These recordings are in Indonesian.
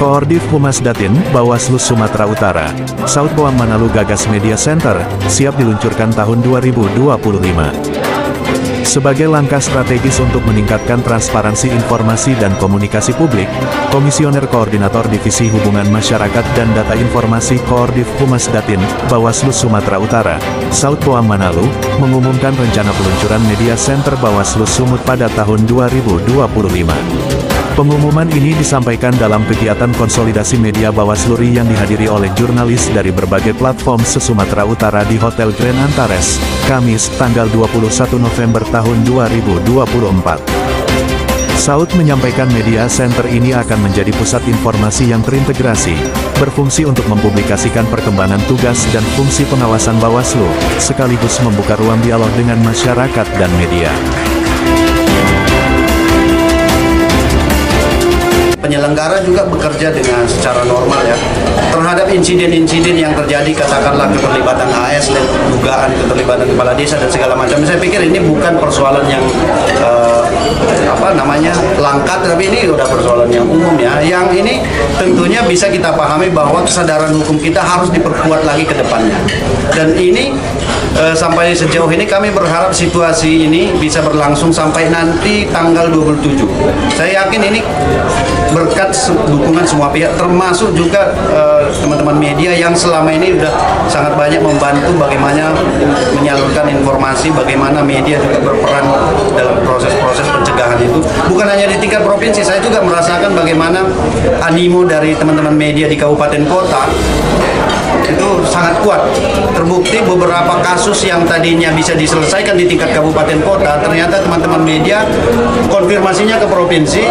Koordif Humas Datin, Bawaslu Sumatera Utara, Saud Poam Manalu gagas Media Center, siap diluncurkan tahun 2025. Sebagai langkah strategis untuk meningkatkan transparansi informasi dan komunikasi publik, Komisioner Koordinator Divisi Hubungan Masyarakat dan Data Informasi Koordif Humas Datin, Bawaslu Sumatera Utara, Saud Poam Manalu, mengumumkan rencana peluncuran Media Center Bawaslu Sumut pada tahun 2025. Pengumuman ini disampaikan dalam kegiatan konsolidasi media Bawaslu RI yang dihadiri oleh jurnalis dari berbagai platform se-Sumatera Utara di Hotel Grand Antares, Kamis, tanggal 21 November tahun 2024. Saud menyampaikan media center ini akan menjadi pusat informasi yang terintegrasi, berfungsi untuk mempublikasikan perkembangan tugas dan fungsi pengawasan Bawaslu, sekaligus membuka ruang dialog dengan masyarakat dan media. Penyelenggara juga bekerja dengan secara normal ya, terhadap insiden-insiden yang terjadi, katakanlah keterlibatan AS dan dugaan keterlibatan kepala desa dan segala macam. Saya pikir ini bukan persoalan yang langka, tapi ini udah persoalan yang umum ya. Yang ini tentunya bisa kita pahami bahwa kesadaran hukum kita harus diperkuat lagi ke depannya. Dan ini sampai sejauh ini kami berharap situasi ini bisa berlangsung sampai nanti tanggal 27. Saya yakin ini berkat dukungan semua pihak, termasuk juga teman-teman media yang selama ini sudah sangat banyak membantu bagaimana menyalurkan informasi, bagaimana media juga berperan dalam proses-proses pencegahan itu. Bukan hanya di tingkat provinsi, saya juga merasakan bagaimana animo dari teman-teman media di kabupaten kota itu sangat kuat. Terbukti beberapa kasus yang tadinya bisa diselesaikan di tingkat kabupaten kota, ternyata teman-teman media konfirmasinya ke provinsi,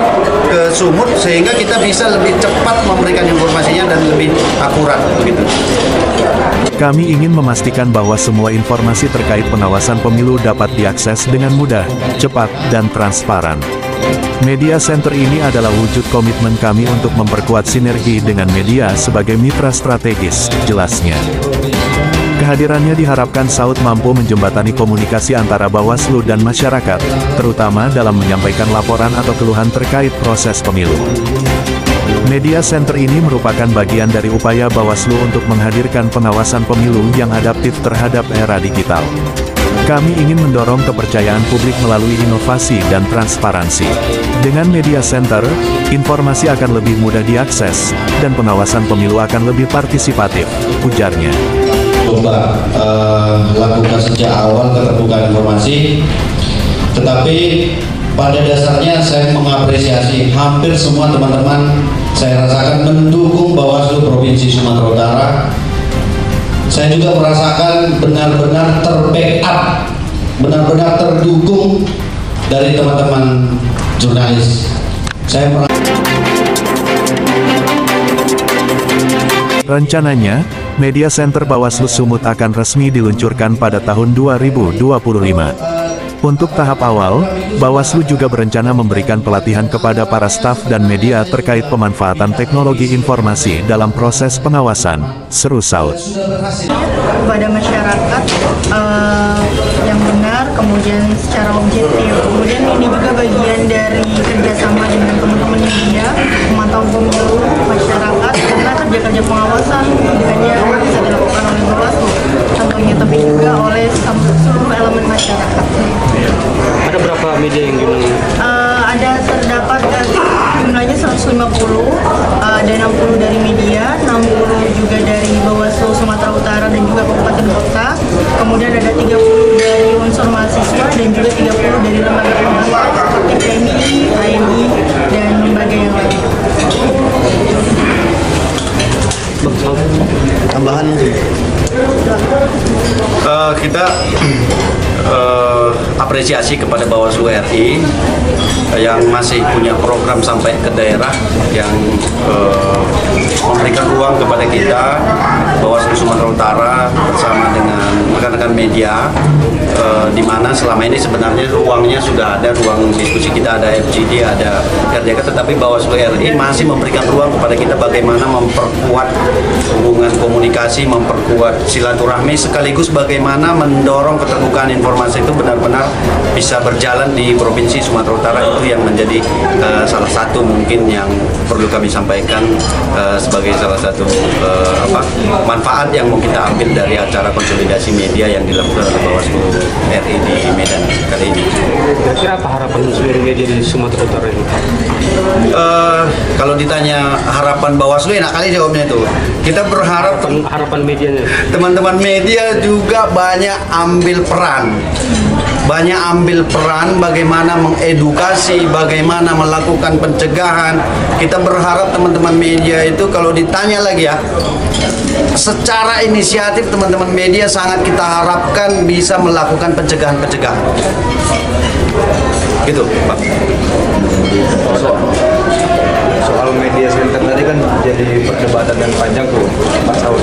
ke Sumut, sehingga kita bisa lebih cepat memberikan informasinya dan lebih akurat begitu. Kami ingin memastikan bahwa semua informasi terkait pengawasan pemilu dapat diakses dengan mudah, cepat, dan transparan. Media Center ini adalah wujud komitmen kami untuk memperkuat sinergi dengan media sebagai mitra strategis, jelasnya. Kehadirannya diharapkan Saud mampu menjembatani komunikasi antara Bawaslu dan masyarakat, terutama dalam menyampaikan laporan atau keluhan terkait proses pemilu. Media Center ini merupakan bagian dari upaya Bawaslu untuk menghadirkan pengawasan pemilu yang adaptif terhadap era digital. Kami ingin mendorong kepercayaan publik melalui inovasi dan transparansi. Dengan Media Center, informasi akan lebih mudah diakses, dan pengawasan pemilu akan lebih partisipatif, ujarnya. Coba lakukan sejak awal keterbukaan informasi, tetapi pada dasarnya saya mengapresiasi hampir semua teman-teman, saya rasakan mendukung Bawaslu Provinsi Sumatera Utara. Saya juga merasakan benar-benar ter-backup, benar-benar terdukung dari teman-teman jurnalis. Rencananya, Media Center Bawaslu Sumut akan resmi diluncurkan pada tahun 2025. Untuk tahap awal, Bawaslu juga berencana memberikan pelatihan kepada para staf dan media terkait pemanfaatan teknologi informasi dalam proses pengawasan, seru Saud. Kepada masyarakat yang benar, kemudian secara objektif. Kemudian ini juga bagian dari kerjasama dengan teman-teman media, memantau pemilu masyarakat, karena kerja-kerja pengawasan hanya bisa dilakukan oleh Bawaslu, tentunya, tapi juga oleh seluruh elemen masyarakat. Ada berapa media yang diundang? Terdapat jumlahnya 150, ada 60 dari media, 60 juga dari Bawaslu Sumatera Utara dan juga Kabupaten Kota, kemudian ada 30 dari unsur mahasiswa dan juga 30 dari lembaga seperti PMI, AMI, dan lembaga yang lain. Tambahan kita apresiasi kepada Bawaslu RI yang masih punya program sampai ke daerah, yang memberikan ruang kepada kita Bawaslu Sumatera Utara bersama dengan rekan-rekan media, di mana selama ini sebenarnya ruangnya sudah ada, ruang diskusi kita ada FGD, ada RDK, tetapi Bawaslu RI masih memberikan ruang kepada kita bagaimana memperkuat hubungan komunikasi, memperkuat silaturahmi, sekaligus bagaimana mendorong keterbukaan informasi itu benar-benar bisa berjalan di Provinsi Sumatera Utara. Itu yang menjadi salah satu mungkin yang perlu kami sampaikan sebagai salah satu manfaat yang mau kita ambil dari acara konsolidasi media yang dilakukan oleh Bawaslu RI di Medan kali ini. Kira-kira apa harapan seluruh media di Sumatera Utara ini? Kalau ditanya harapan Bawaslu, enak kali jawabnya itu. Kita berharap Harapan medianya. teman-teman media juga banyak ambil peran bagaimana mengedukasi, bagaimana melakukan pencegahan. Kita berharap teman-teman media itu kalau ditanya lagi ya, secara inisiatif teman-teman media sangat kita harapkan bisa melakukan pencegahan-pencegahan. Gitu, Pak. Soal media center tadi kan jadi perdebatan yang panjang tuh, Pak Saud.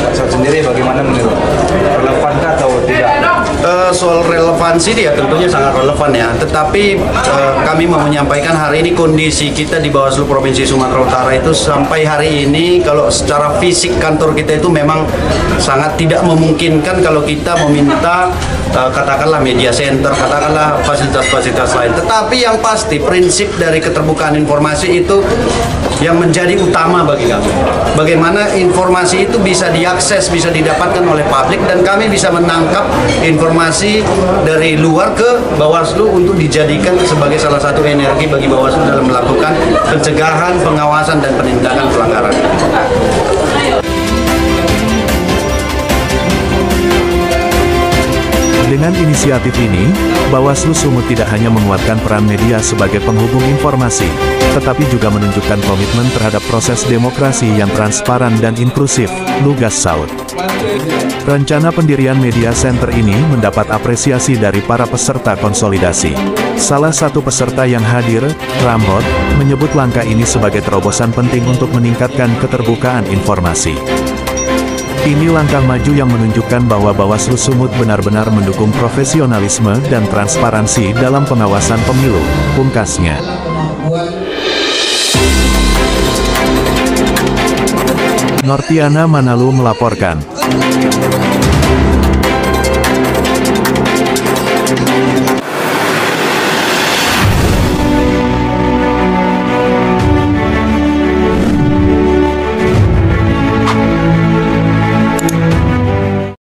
Pak Saud sendiri bagaimana menurut? Relevankah atau tidak? Soal relevansi dia tentunya sangat relevan ya. Tetapi kami mau menyampaikan hari ini kondisi kita di Bawaslu Provinsi Sumatera Utara itu sampai hari ini kalau secara fisik kantor kita itu memang sangat tidak memungkinkan kalau kita meminta katakanlah media center, katakanlah fasilitas-fasilitas lain. Tetapi yang pasti prinsip dari keterbukaan informasi itu yang menjadi utama bagi kami. Bagaimana informasi itu bisa diakses, bisa didapatkan oleh publik, dan kami bisa menangkap informasi dari luar ke Bawaslu untuk dijadikan sebagai salah satu energi bagi Bawaslu dalam melakukan pencegahan, pengawasan, dan penindakan pelanggaran. Dengan inisiatif ini, Bawaslu Sumut tidak hanya menguatkan peran media sebagai penghubung informasi, tetapi juga menunjukkan komitmen terhadap proses demokrasi yang transparan dan inklusif, lugas Saud. Rencana pendirian media center ini mendapat apresiasi dari para peserta konsolidasi. Salah satu peserta yang hadir, Ramhot, menyebut langkah ini sebagai terobosan penting untuk meningkatkan keterbukaan informasi. Ini langkah maju yang menunjukkan bahwa Bawaslu Sumut benar-benar mendukung profesionalisme dan transparansi dalam pengawasan pemilu, pungkasnya. Nortiana Manalu melaporkan.